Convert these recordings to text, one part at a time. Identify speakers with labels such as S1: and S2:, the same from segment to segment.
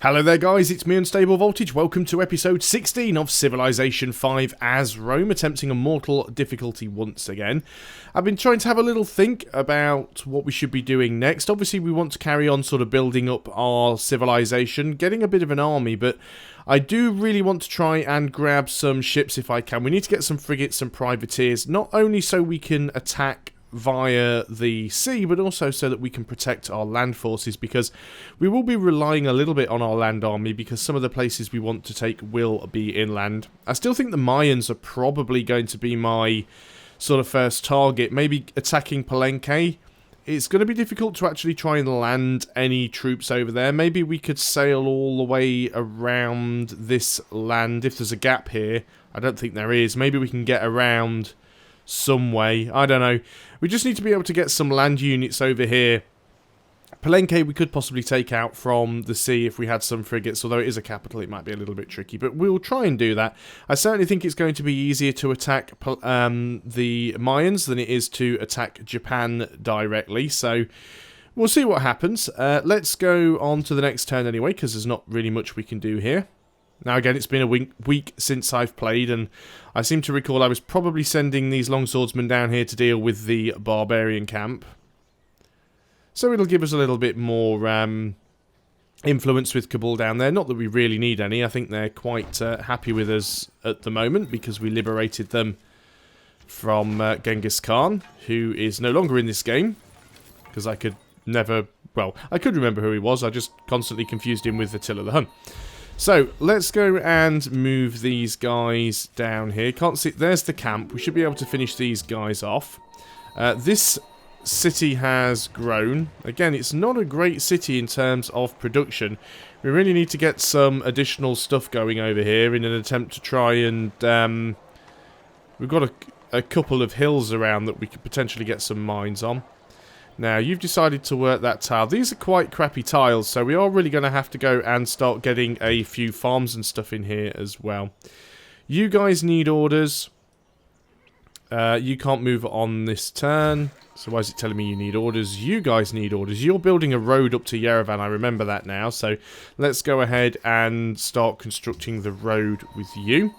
S1: Hello there guys, it's me Unstable Voltage. Welcome to episode 16 of Civilization 5 as Rome, attempting Immortal difficulty once again. I've been trying to have a little think about what we should be doing next. Obviously we want to carry on sort of building up our civilization, getting a bit of an army, but I do really want to try and grab some ships if I can. We need to get some frigates and privateers, not only so we can attack via the sea, but also so that we can protect our land forces, because we will be relying a little bit on our land army, because some of the places we want to take will be inland. I still think the Mayans are probably going to be my sort of first target, maybe attacking Palenque. It's going to be difficult to actually try and land any troops over there. Maybe we could sail all the way around this land if there's a gap here. I don't think there is. Maybe we can get around some way. I don't know. We just need to be able to get some land units over here. Palenque we could possibly take out from the sea if we had some frigates, although it is a capital, it might be a little bit tricky, but we'll try and do that. I certainly think it's going to be easier to attack the Mayans than it is to attack Japan directly, so we'll see what happens. Let's go on to the next turn anyway, because there's not really much we can do here. Now again, it's been a week since I've played, and I seem to recall I was probably sending these longswordsmen down here to deal with the barbarian camp. So it'll give us a little bit more influence with Kabul down there. Not that we really need any. I think they're quite happy with us at the moment, because we liberated them from Genghis Khan, who is no longer in this game, because I could never... Well, I could remember who he was, I just constantly confused him with Attila the Hun. So, let's go and move these guys down here. Can't see... There's the camp. We should be able to finish these guys off. This city has grown. Again, it's not a great city in terms of production. We really need to get some additional stuff going over here in an attempt to try and... we've got a couple of hills around that we could potentially get some mines on. Now, you've decided to work that tile. These are quite crappy tiles, so we are really going to have to go and start getting a few farms and stuff in here as well. You guys need orders. You can't move on this turn. So why is it telling me you need orders? You guys need orders. You're building a road up to Yerevan, I remember that now. So let's go ahead and start constructing the road with you.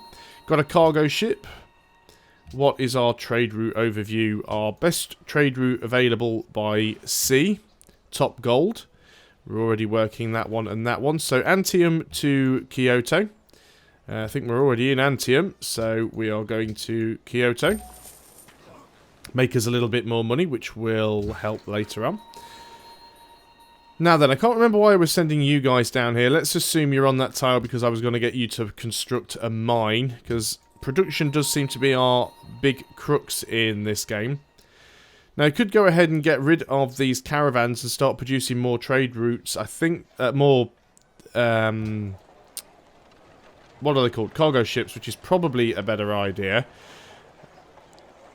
S1: Got a cargo ship. What is our trade route overview? Our best trade route available by sea. Top gold. We're already working that one and that one. So Antium to Kyoto. I think we're already in Antium, so we are going to Kyoto. Make us a little bit more money, which will help later on. Now then, I can't remember why I was sending you guys down here. Let's assume you're on that tile because I was going to get you to construct a mine, because production does seem to be our big crux in this game. Now, I could go ahead and get rid of these caravans and start producing more trade routes. I think more... what are they called? Cargo ships, which is probably a better idea.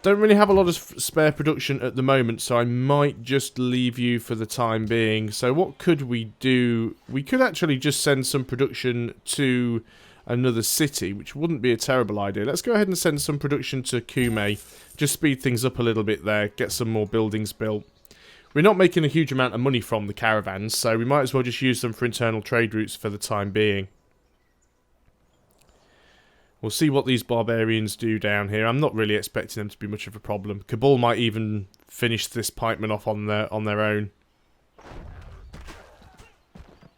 S1: Don't really have a lot of spare production at the moment, so I might just leave you for the time being. So what could we do? We could actually just send some production to another city, which wouldn't be a terrible idea. Let's go ahead and send some production to Kume. Just speed things up a little bit there, get some more buildings built. We're not making a huge amount of money from the caravans, so we might as well just use them for internal trade routes for the time being. We'll see what these barbarians do down here. I'm not really expecting them to be much of a problem. Kabul might even finish this pikeman off on their own.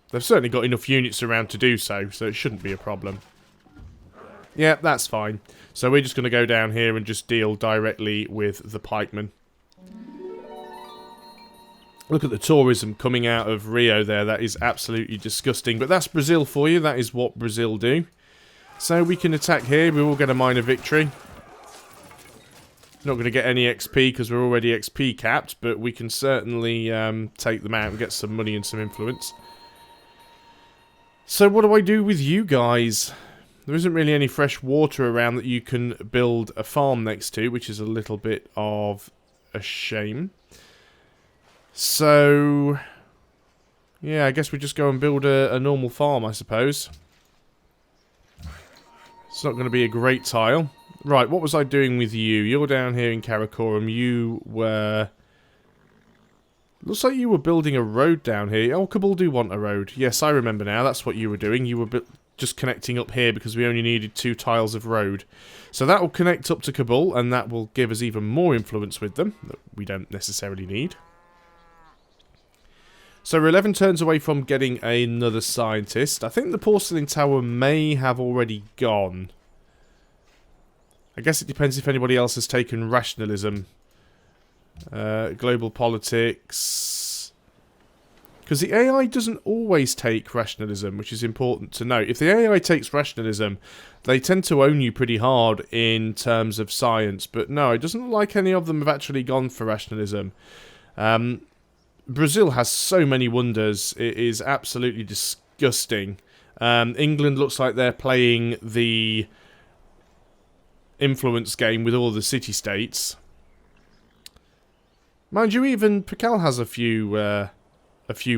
S1: They've certainly got enough units around to do so, so it shouldn't be a problem. Yeah, that's fine. So we're just going to go down here and just deal directly with the pikemen. Look at the tourism coming out of Rio there. That is absolutely disgusting. But that's Brazil for you. That is what Brazil do. So we can attack here. We will get a minor victory. Not going to get any XP because we're already XP capped, but we can certainly take them out and get some money and some influence. So what do I do with you guys? There isn't really any fresh water around that you can build a farm next to, which is a little bit of a shame. So yeah, I guess we just go and build a normal farm, I suppose. It's not going to be a great tile. Right, what was I doing with you? You're down here in Karakorum. You were Looks like you were building a road down here. Oh, Kabul do want a road. Yes, I remember now. That's what you were doing. You were just connecting up here because we only needed 2 tiles of road. So that will connect up to Kabul, and that will give us even more influence with them that we don't necessarily need. So we're 11 turns away from getting another scientist. I think the porcelain tower may have already gone. I guess it depends if anybody else has taken rationalism. Global politics. Because the AI doesn't always take rationalism, which is important to note. If the AI takes rationalism, they tend to own you pretty hard in terms of science. But no, it doesn't look like any of them have actually gone for rationalism. Brazil has so many wonders. It is absolutely disgusting. England looks like they're playing the influence game with all the city-states. Mind you, even Pakal has a few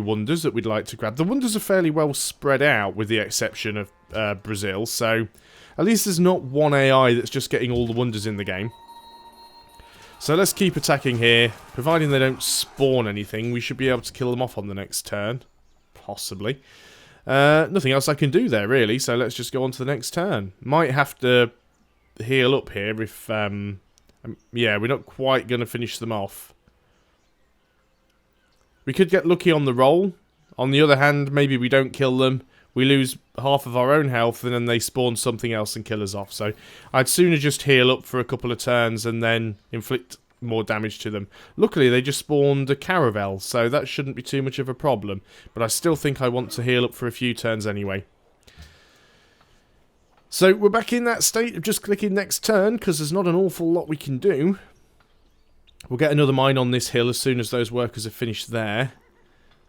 S1: wonders that we'd like to grab. The wonders are fairly well spread out, with the exception of Brazil, so at least there's not one AI that's just getting all the wonders in the game. So let's keep attacking here. Providing they don't spawn anything, we should be able to kill them off on the next turn. Possibly. Nothing else I can do there, really, so let's just go on to the next turn. Might have to heal up here if... yeah, we're not quite going to finish them off. We could get lucky on the roll. On the other hand, maybe we don't kill them. We lose half of our own health and then they spawn something else and kill us off. So I'd sooner just heal up for a couple of turns and then inflict more damage to them. Luckily, they just spawned a caravel, so that shouldn't be too much of a problem. But I still think I want to heal up for a few turns anyway. So we're back in that state of just clicking next turn, because there's not an awful lot we can do. We'll get another mine on this hill as soon as those workers have finished there.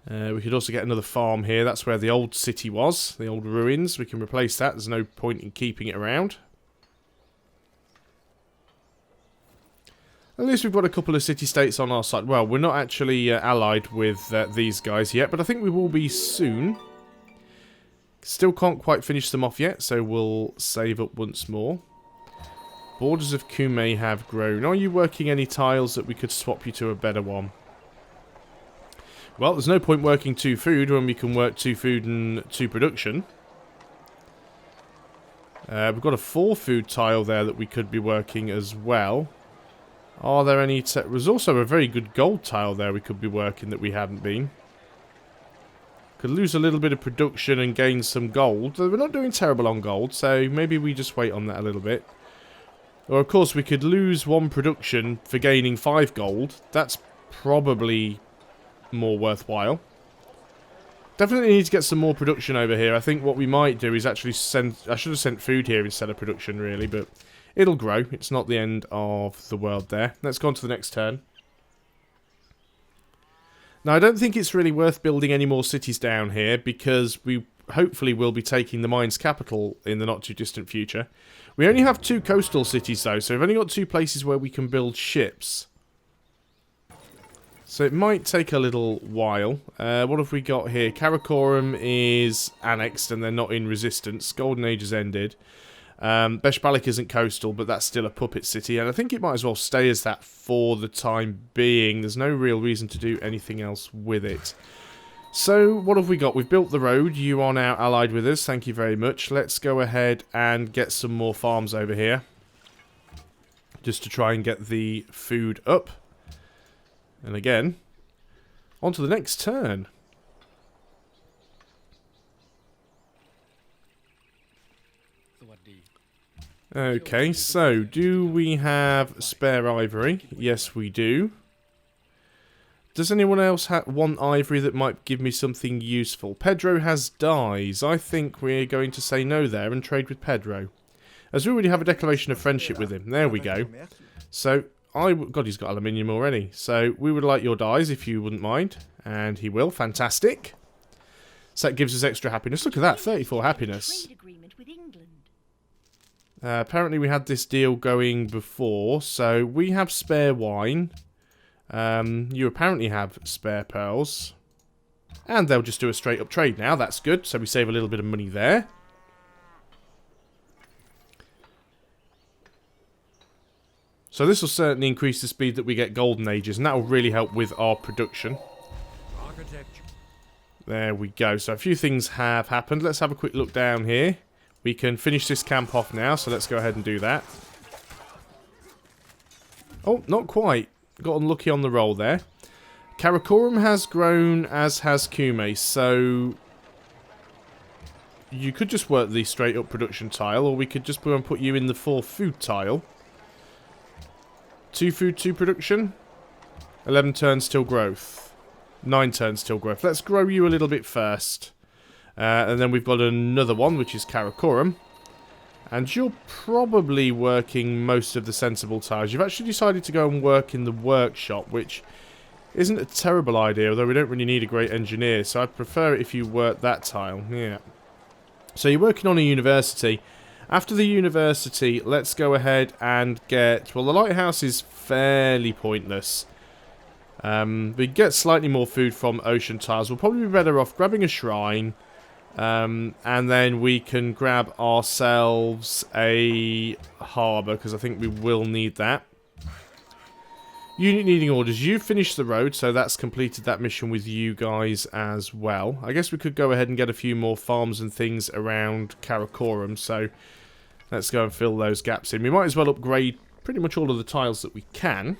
S1: We could also get another farm here. That's where the old city was, the old ruins. We can replace that. There's no point in keeping it around. At least we've got a couple of city-states on our side. Well, we're not actually allied with these guys yet, but I think we will be soon. Still can't quite finish them off yet, so we'll save up once more. Borders of Kume have grown. Are you working any tiles that we could swap you to a better one? Well, there's no point working 2 food when we can work 2 food and 2 production. We've got a 4 food tile there that we could be working as well. Are there any... There's also a very good gold tile there we could be working that we haven't been. Could lose a little bit of production and gain some gold. We're not doing terrible on gold, so maybe we just wait on that a little bit. Or, of course, we could lose 1 production for gaining 5 gold. That's probably more worthwhile. Definitely need to get some more production over here. I think what we might do is actually send... I should have sent food here instead of production, really, but it'll grow. It's not the end of the world there. Let's go on to the next turn. Now, I don't think it's really worth building any more cities down here, because we hopefully will be taking the mine's capital in the not-too-distant future. We only have 2 coastal cities, though, so we've only got 2 places where we can build ships. So it might take a little while. What have we got here? Karakoram is annexed and they're not in resistance. Golden Age has ended. Beshbalik isn't coastal, but that's still a puppet city, and I think it might as well stay as that for the time being. There's no real reason to do anything else with it. So, what have we got? We've built the road. You are now allied with us. Thank you very much. Let's go ahead and get some more farms over here. Just to try and get the food up. And again, on to the next turn. Okay, so do we have spare ivory? Yes, we do. Does anyone else want ivory that might give me something useful? Pedro has dyes. I think we're going to say no there and trade with Pedro, as we already have a declaration of friendship with him. There we go. So, God, he's got aluminium already. So, we would like your dyes if you wouldn't mind. And he will. Fantastic. So that gives us extra happiness. Look at that, 34 happiness. Apparently we had this deal going before, so we have spare wine. You apparently have spare pearls. And they'll just do a straight up trade now, that's good. So we save a little bit of money there. So this will certainly increase the speed that we get golden ages, and that will really help with our production. There we go. So a few things have happened. Let's have a quick look down here. We can finish this camp off now, so let's go ahead and do that. Oh, not quite. Got unlucky on the roll there. Karakorum has grown, as has Kume, so you could just work the straight up production tile, or we could just put you in the 4 food tile. 2 food, 2 production. 11 turns till growth. 9 turns till growth. Let's grow you a little bit first. And then we've got another one, which is Karakorum. And you're probably working most of the sensible tiles. You've actually decided to go and work in the workshop, which isn't a terrible idea, although we don't really need a great engineer, so I'd prefer it if you work that tile. Yeah. So you're working on a university. After the university, let's go ahead and get... Well, the lighthouse is fairly pointless. We get slightly more food from ocean tiles. We'll probably be better off grabbing a shrine. And then we can grab ourselves a harbour, because I think we will need that. Unit needing orders. You've finished the road, so that's completed that mission with you guys as well. I guess we could go ahead and get a few more farms and things around Karakorum, so let's go and fill those gaps in. We might as well upgrade pretty much all of the tiles that we can,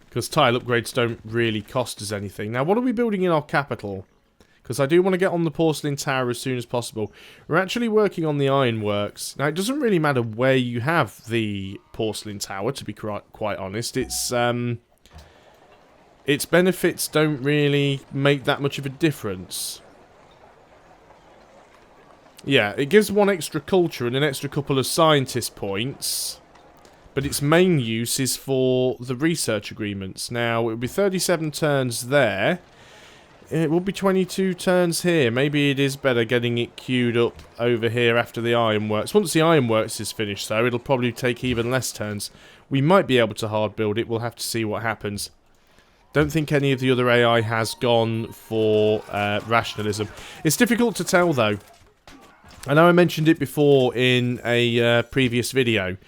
S1: because tile upgrades don't really cost us anything. Now, what are we building in our capital? Because I do want to get on the porcelain tower as soon as possible. We're actually working on the ironworks. Now, it doesn't really matter where you have the porcelain tower, to be quite honest. Its benefits don't really make that much of a difference. Yeah, it gives 1 extra culture and an extra couple of scientist points. But its main use is for the research agreements. Now, it would be 37 turns there. It will be 22 turns here. Maybe it is better getting it queued up over here after the ironworks. Once the ironworks is finished, though, it'll probably take even less turns. We might be able to hard build it. We'll have to see what happens. Don't think any of the other AI has gone for rationalism. It's difficult to tell, though. I know I mentioned it before in a previous video.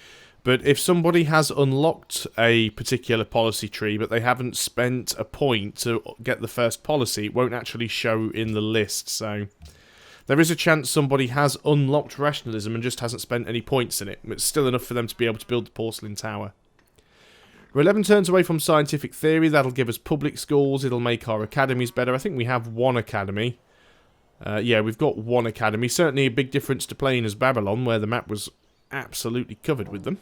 S1: But if somebody has unlocked a particular policy tree, but they haven't spent a point to get the first policy, it won't actually show in the list. So there is a chance somebody has unlocked rationalism and just hasn't spent any points in it. It's still enough for them to be able to build the porcelain tower. We're 11 turns away from scientific theory. That'll give us public schools. It'll make our academies better. I think we have 1 academy. Yeah, we've got 1 academy. Certainly a big difference to playing as Babylon, where the map was absolutely covered with them.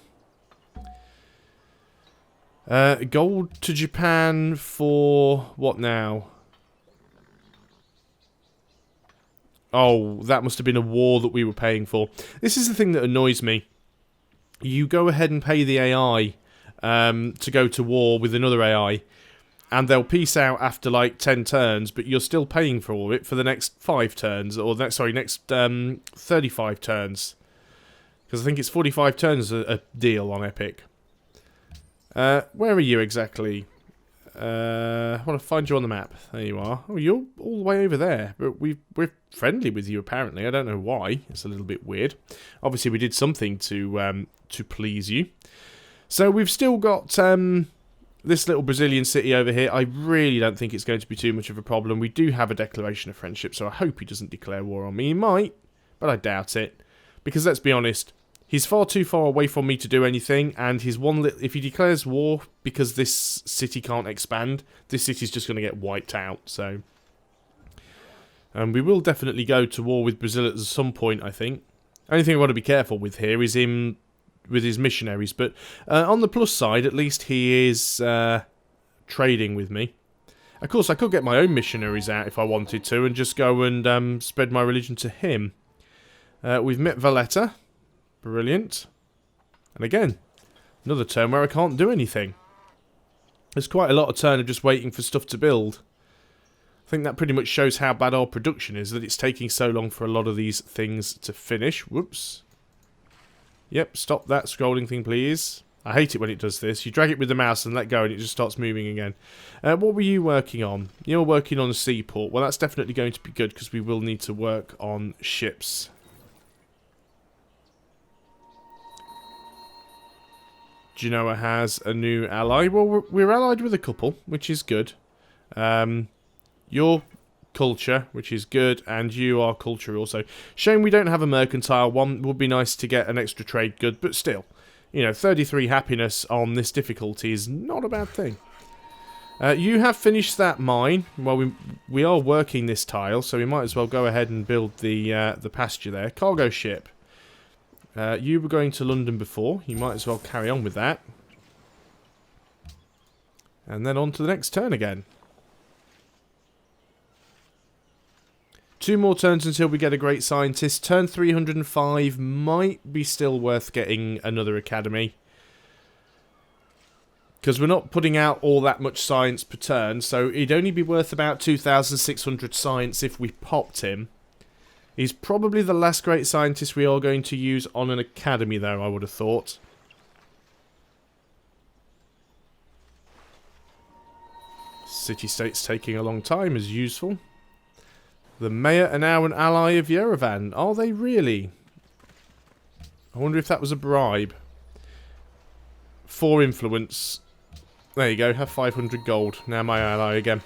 S1: Gold to Japan for what now? Oh, that must have been a war that we were paying for. This is the thing that annoys me. You go ahead and pay the AI to go to war with another AI, and they'll peace out after like 10 turns, but you're still paying for all of it for the next 5 turns, or next 35 turns. Because I think it's 45 turns a deal on Epic. Where are you exactly? I want to find you on the map. There you are. Oh, you're all the way over there. But we're friendly with you, apparently. I don't know why. It's a little bit weird. Obviously, we did something to please you. So we've still got this little Brazilian city over here. I really don't think it's going to be too much of a problem. We do have a declaration of friendship, so I hope he doesn't declare war on me. He might, but I doubt it. Because let's be honest, he's far too far away from me to do anything, and if he declares war because this city can't expand, this city's just going to get wiped out, so... we will definitely go to war with Brazil at some point, I think. Only thing I've got to be careful with here is him with his missionaries, but on the plus side, at least he is trading with me. Of course, I could get my own missionaries out if I wanted to, and just go and spread my religion to him. We've met Valletta. Brilliant. And again, another turn where I can't do anything. There's quite a lot of turn of just waiting for stuff to build. I think that pretty much shows how bad our production is, that it's taking so long for a lot of these things to finish. Whoops. Yep, stop that scrolling thing, please. I hate it when it does this. You drag it with the mouse and let go and it just starts moving again. What were you working on? You're working on a seaport. Well, that's definitely going to be good because we will need to work on ships. Genoa has a new ally. Well, we're allied with a couple, which is good. Your culture, which is good, and you are culture also. Shame we don't have a mercantile one. Would be nice to get an extra trade good, but still, you know, 33 happiness on this difficulty is not a bad thing. You have finished that mine. Well, we are working this tile, so we might as well go ahead and build the pasture there. Cargo ship. You were going to London before. You might as well carry on with that. And then on to the next turn again. 2 more turns until we get a great scientist. Turn 305 might be still worth getting another academy. Because we're not putting out all that much science per turn, so it'd only be worth about 2,600 science if we popped him. He's probably the last great scientist we are going to use on an academy, though, I would have thought. City-state's taking a long time, as useful. The mayor are now an ally of Yerevan. Are they really? I wonder if that was a bribe. 4 influence. There you go, have 500 gold. Now my ally again.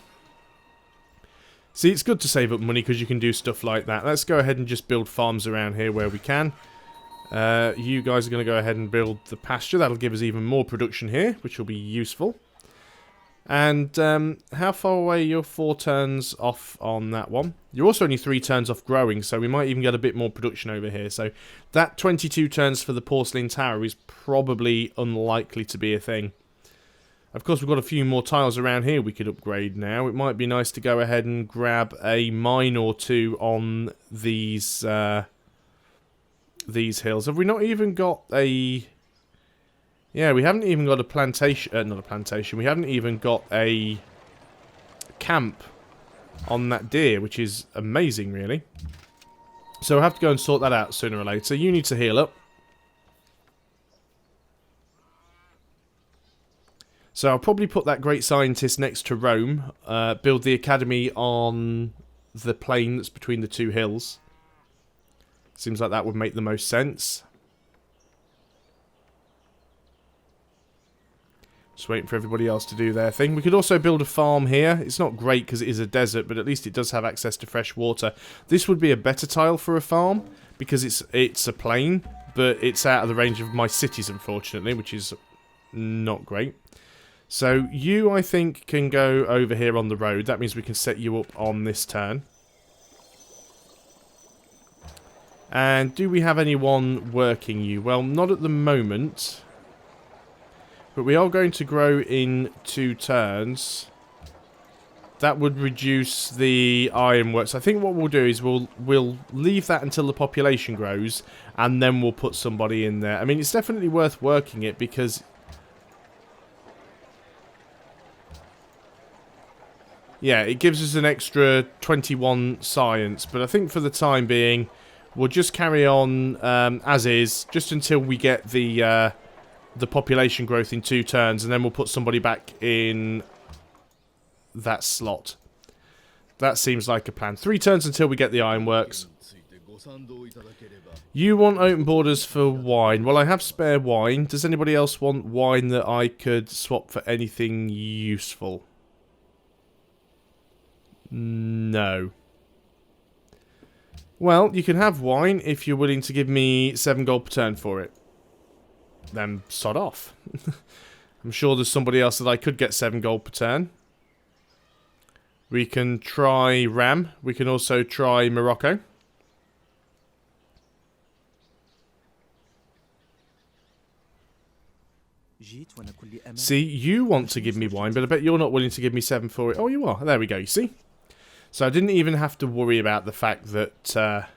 S1: See, it's good to save up money because you can do stuff like that. Let's go ahead and just build farms around here where we can. You guys are going to go ahead and build the pasture. That'll give us even more production here, which will be useful. And how far away are you? 4 turns off on that one. You're also only 3 turns off growing, so we might even get a bit more production over here. So that 22 turns for the porcelain tower is probably unlikely to be a thing. Of course, we've got a few more tiles around here we could upgrade now. It might be nice to go ahead and grab a mine or 2 on these hills. Have we not even got a... Yeah, we haven't even got a plantation... not a plantation. We haven't even got a camp on that deer, which is amazing, really. So we'll have to go and sort that out sooner or later. You need to heal up. So I'll probably put that great scientist next to Rome. Build the academy on the plain that's between the 2 hills. Seems like that would make the most sense. Just waiting for everybody else to do their thing. We could also build a farm here. It's not great because it is a desert, but at least it does have access to fresh water. This would be a better tile for a farm because it's a plain, but it's out of the range of my cities, unfortunately, which is not great. So you, I think, can go over here on the road. That means we can set you up on this turn. And do we have anyone working you? Well, not at the moment. But we are going to grow in 2 turns. That would reduce the ironworks. I think what we'll do is we'll leave that until the population grows. And then we'll put somebody in there. I mean, it's definitely worth working it because... Yeah, it gives us an extra 21 science, but I think for the time being, we'll just carry on as is, just until we get the population growth in 2 turns, and then we'll put somebody back in that slot. That seems like a plan. 3 turns until we get the ironworks. You want open borders for wine. Well, I have spare wine. Does anybody else want wine that I could swap for anything useful? No. Well, you can have wine if you're willing to give me 7 gold per turn for it. Then sod off. I'm sure there's somebody else that I could get 7 gold per turn. We can try Ram. We can also try Morocco. See, you want to give me wine, but I bet you're not willing to give me 7 for it. Oh, you are. There we go, you see? So I didn't even have to worry about the fact that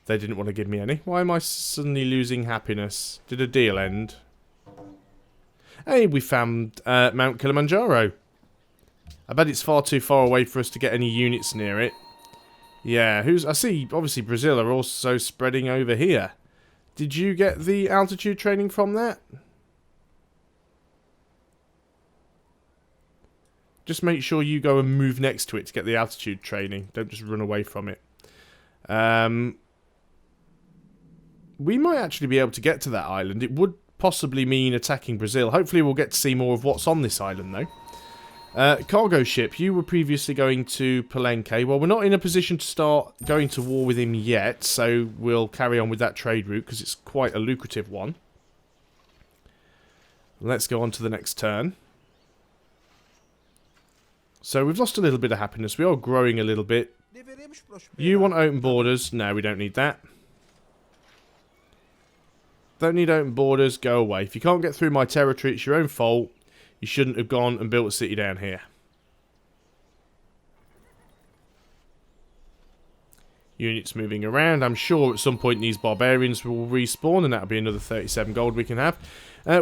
S1: they didn't want to give me any. Why am I suddenly losing happiness? Did a deal end? Hey, we found Mount Kilimanjaro. I bet it's far too far away for us to get any units near it. Yeah, I see, obviously Brazil are also spreading over here. Did you get the altitude training from that? Just make sure you go and move next to it to get the altitude training. Don't just run away from it. We might actually be able to get to that island. It would possibly mean attacking Brazil. Hopefully we'll get to see more of what's on this island, though. Cargo ship, you were previously going to Palenque. Well, we're not in a position to start going to war with him yet, so we'll carry on with that trade route because it's quite a lucrative one. Let's go on to the next turn. So we've lost a little bit of happiness. We are growing a little bit. You want open borders? No, we don't need that. Don't need open borders. Go away. If you can't get through my territory, it's your own fault. You shouldn't have gone and built a city down here. Units moving around. I'm sure at some point these barbarians will respawn, and that'll be another 37 gold we can have.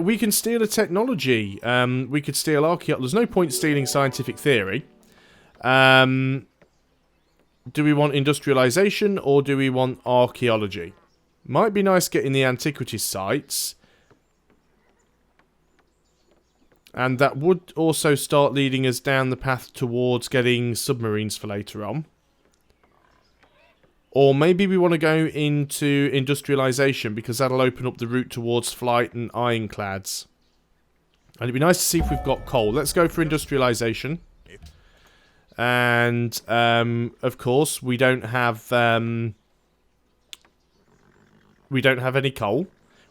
S1: We can steal a technology. We could steal archaeology. There's no point stealing scientific theory. Do we want industrialization or do we want archaeology? Might be nice getting the antiquities sites. And that would also start leading us down the path towards getting submarines for later on. Or maybe we want to go into industrialization because that'll open up the route towards flight and ironclads. And it'd be nice to see if we've got coal. Let's go for industrialization. And, of course, we don't have any coal,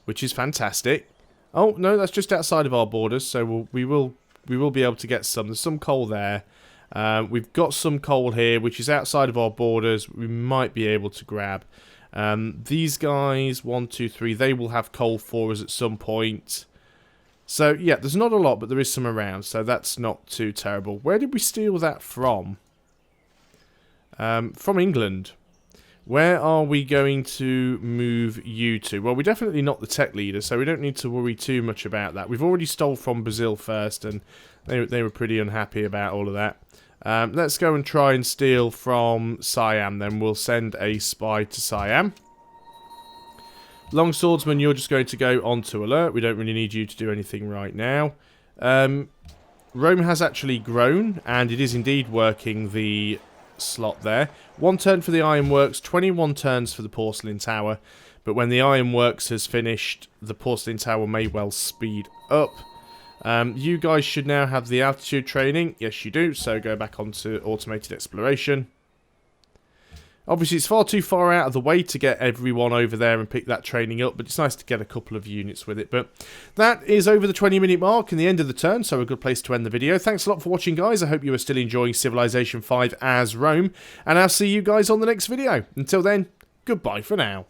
S1: which is fantastic. Oh, no, that's just outside of our borders, so we will be able to get some. There's some coal there. We've got some coal here, which is outside of our borders. We might be able to grab. These guys, 1, 2, 3, they will have coal for us at some point. So, yeah, there's not a lot, but there is some around, so that's not too terrible. Where did we steal that from? From England. Where are we going to move you to? Well, we're definitely not the tech leader, so we don't need to worry too much about that. We've already stole from Brazil first, and they were pretty unhappy about all of that. Let's go and try and steal from Siam, then. We'll send a spy to Siam. Long Swordsman, you're just going to go on to alert. We don't really need you to do anything right now. Rome has actually grown, and it is indeed working the slot there. 1 turn for the ironworks, 21 turns for the porcelain tower. But when the ironworks has finished, the porcelain tower may well speed up. You guys should now have the altitude training. Yes, you do. So go back onto automated exploration. Obviously, it's far too far out of the way to get everyone over there and pick that training up, but it's nice to get a couple of units with it. But that is over the 20-minute mark and the end of the turn, so a good place to end the video. Thanks a lot for watching, guys. I hope you are still enjoying Civilization 5 as Rome, and I'll see you guys on the next video. Until then, goodbye for now.